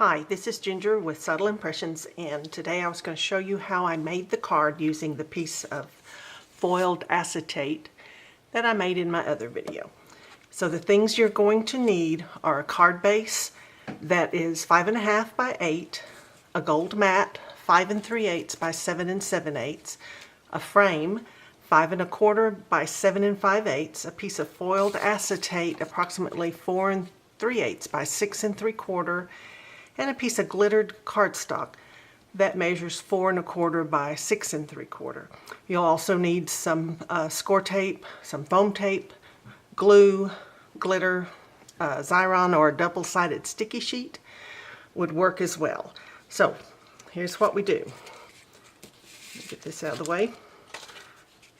Hi, this is Ginger with Subtle Impressions, and today I was going to show you how I made the card using the piece of foiled acetate that I made in my other video. So the things you're going to need are a card base that is 5.5 by 8, a gold mat 5 3/8 by 7 7/8, a frame 5 1/4 by 7 5/8, a piece of foiled acetate approximately 4 3/8 by 6 3/4, and a piece of glittered cardstock that measures 4 1/4 by 6 3/4. You'll also need some score tape, some foam tape, glue, glitter, Xyron or a double-sided sticky sheet would work as well. So here's what we do. Get this out of the way.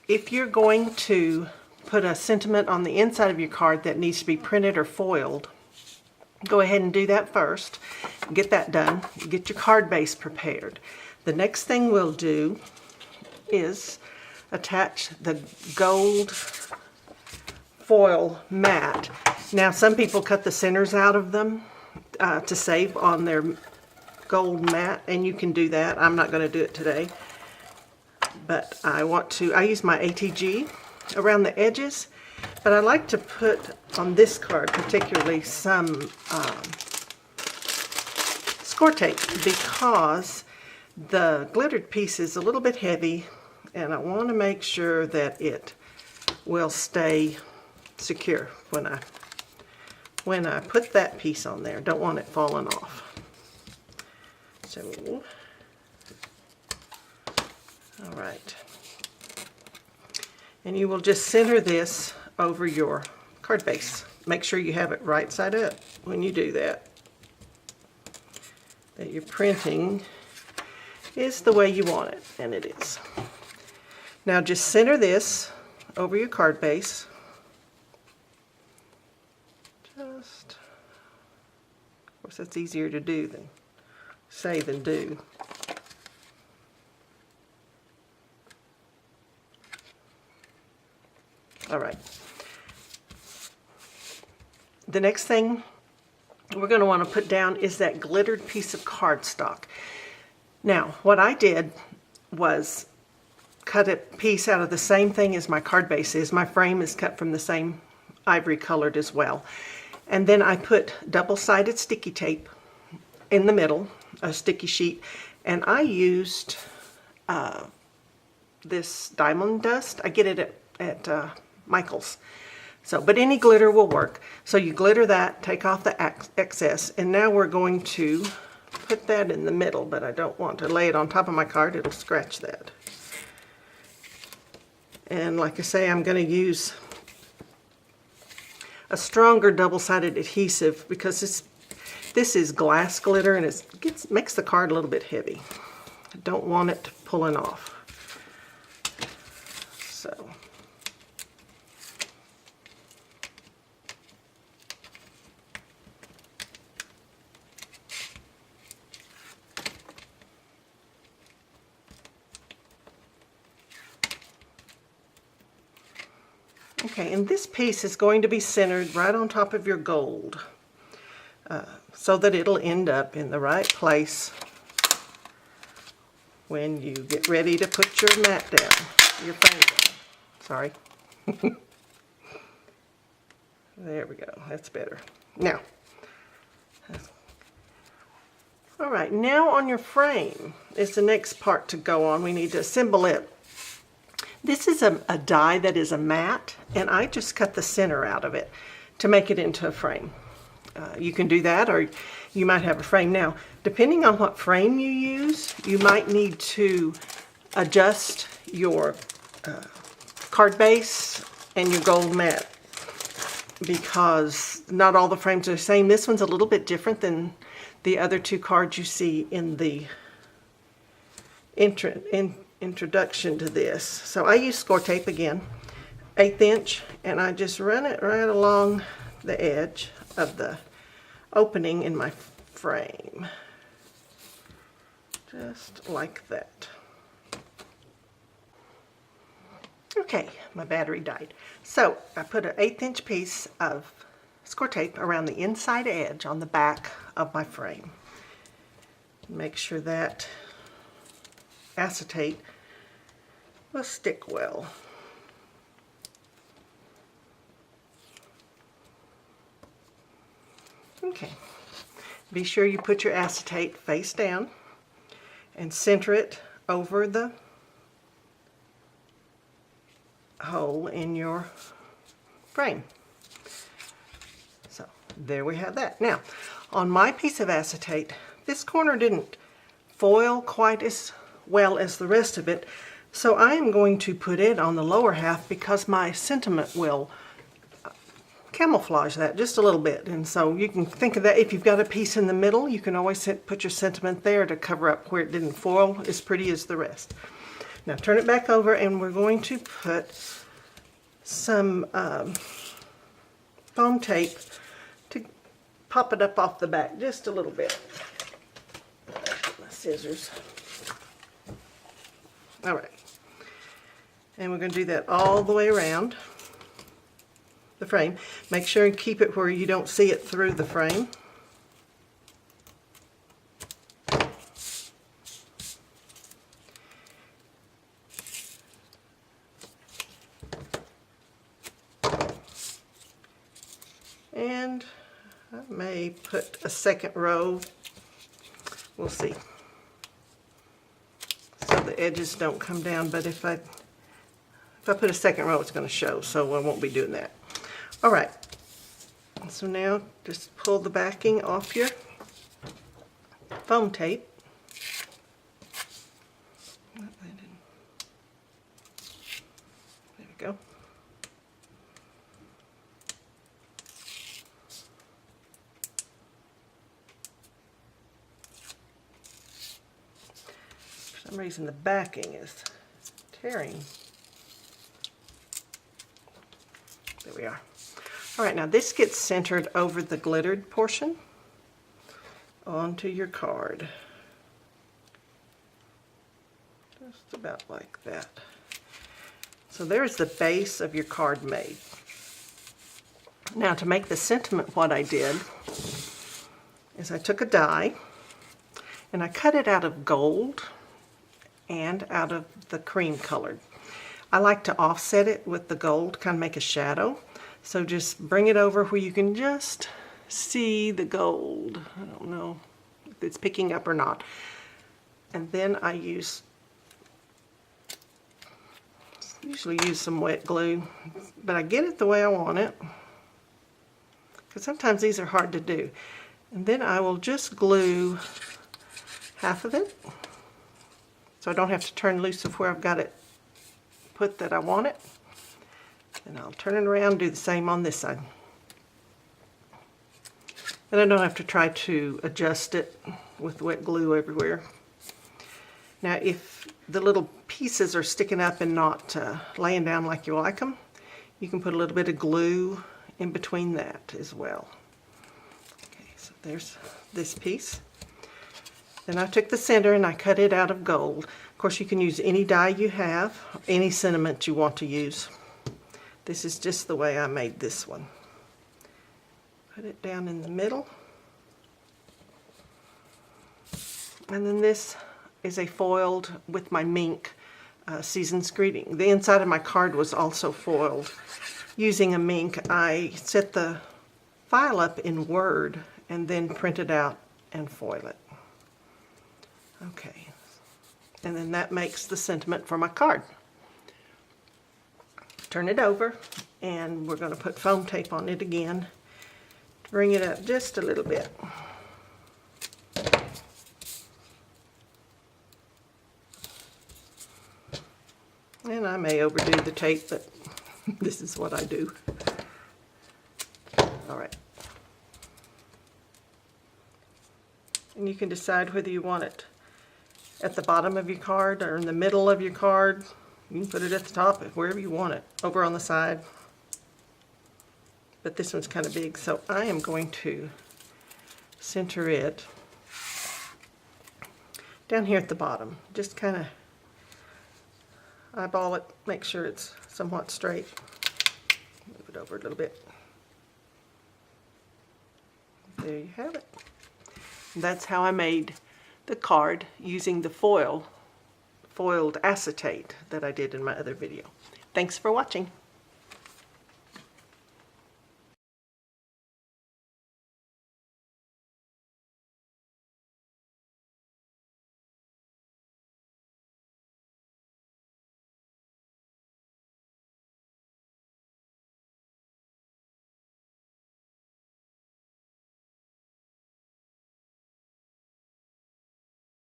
If you're going to put a sentiment on the inside of your card that needs to be printed or foiled, go ahead and do that first. Get that done. Get your card base prepared. The next thing we'll do is attach the gold foil mat. Now some people cut the centers out of them to save on their gold mat, and you can do that. I'm not going to do it today, but I use my ATG around the edges. But I like to put on this card particularly some score tape, because the glittered piece is a little bit heavy and I want to make sure that it will stay secure when I put that piece on there. Don't want it falling off. So, all right. And you will just center this over your card base. Make sure you have it right side up when you do that. That your printing is the way you want it, and it is. Now just center this over your card base. Of course that's easier to do than say than do. All right. The next thing we're going to want to put down is that glittered piece of cardstock. Now, what I did was cut a piece out of the same thing as my card base is. My frame is cut from the same ivory colored as well. And then I put double-sided sticky tape in the middle, a sticky sheet, and I used this diamond dust. I get it at Michael's. So, but any glitter will work. So you glitter that, take off the excess, and now we're going to put that in the middle, but I don't want to lay it on top of my card. It'll scratch that. And like I say, I'm going to use a stronger double-sided adhesive because this is glass glitter and it makes the card a little bit heavy. I don't want it pulling off. So. Okay, and this piece is going to be centered right on top of your gold so that it'll end up in the right place when you get ready to put your mat down, your frame down. Sorry. There we go, that's better. Now, all right, now on your frame is the next part to go on. We need to assemble it. This is a die that is a mat, and I just cut the center out of it to make it into a frame. You can do that, or you might have a frame. Now, depending on what frame you use, you might need to adjust your card base and your gold mat, because not all the frames are the same. This one's a little bit different than the other two cards you see in the introduction to this. So I use score tape again, 1/8 inch, and I just run it right along the edge of the opening in my frame, just like that. Okay, my battery died. So I put an 1/8 inch piece of score tape around the inside edge on the back of my frame. Make sure that acetate will stick well. Okay, be sure you put your acetate face down and center it over the hole in your frame. So there we have that. Now, on my piece of acetate, this corner didn't foil quite as well as the rest of it, so I am going to put it on the lower half because my sentiment will camouflage that just a little bit. And so you can think of that, if you've got a piece in the middle, you can always put your sentiment there to cover up where it didn't foil as pretty as the rest. Now turn it back over, and we're going to put some foam tape to pop it up off the back just a little bit. My scissors. All right. And we're going to do that all the way around the frame. Make sure and keep it where you don't see it through the frame. And I may put a second row, we'll see, so the edges don't come down, but if I put a second row, it's going to show, so I won't be doing that. All right, so now just pull the backing off your foam tape. There we go. For some reason the backing is tearing. There we are. All right, now this gets centered over the glittered portion onto your card. Just about like that. So there's the base of your card made. Now to make the sentiment, what I did is I took a die and I cut it out of gold and out of the cream colored. I like to offset it with the gold, kind of make a shadow. So just bring it over where you can just see the gold. I don't know if it's picking up or not. And then I usually use some wet glue, but I get it the way I want it, because sometimes these are hard to do. And then I will just glue half of it, so I don't have to turn loose of where I've got it put that I want it. And I'll turn it around, do the same on this side. And I don't have to try to adjust it with wet glue everywhere. Now if the little pieces are sticking up and not laying down like you like them, you can put a little bit of glue in between that as well. Okay, so there's this piece. Then I took the center and I cut it out of gold. Of course, you can use any die you have, any sentiment you want to use. This is just the way I made this one. Put it down in the middle. And then this is a foiled with my mink Season's Greeting. The inside of my card was also foiled using a mink. I set the file up in Word and then print it out and foil it. Okay, and then that makes the sentiment for my card. Turn it over, and we're going to put foam tape on it again to bring it up just a little bit. And I may overdo the tape, but this is what I do. All right. And you can decide whether you want it at the bottom of your card or in the middle of your card. You can put it at the top, wherever you want it, over on the side. But this one's kind of big, so I am going to center it down here at the bottom. Just kind of eyeball it, make sure it's somewhat straight. Move it over a little bit. There you have it. And that's how I made the card using the foiled acetate that I did in my other video. Thanks for watching.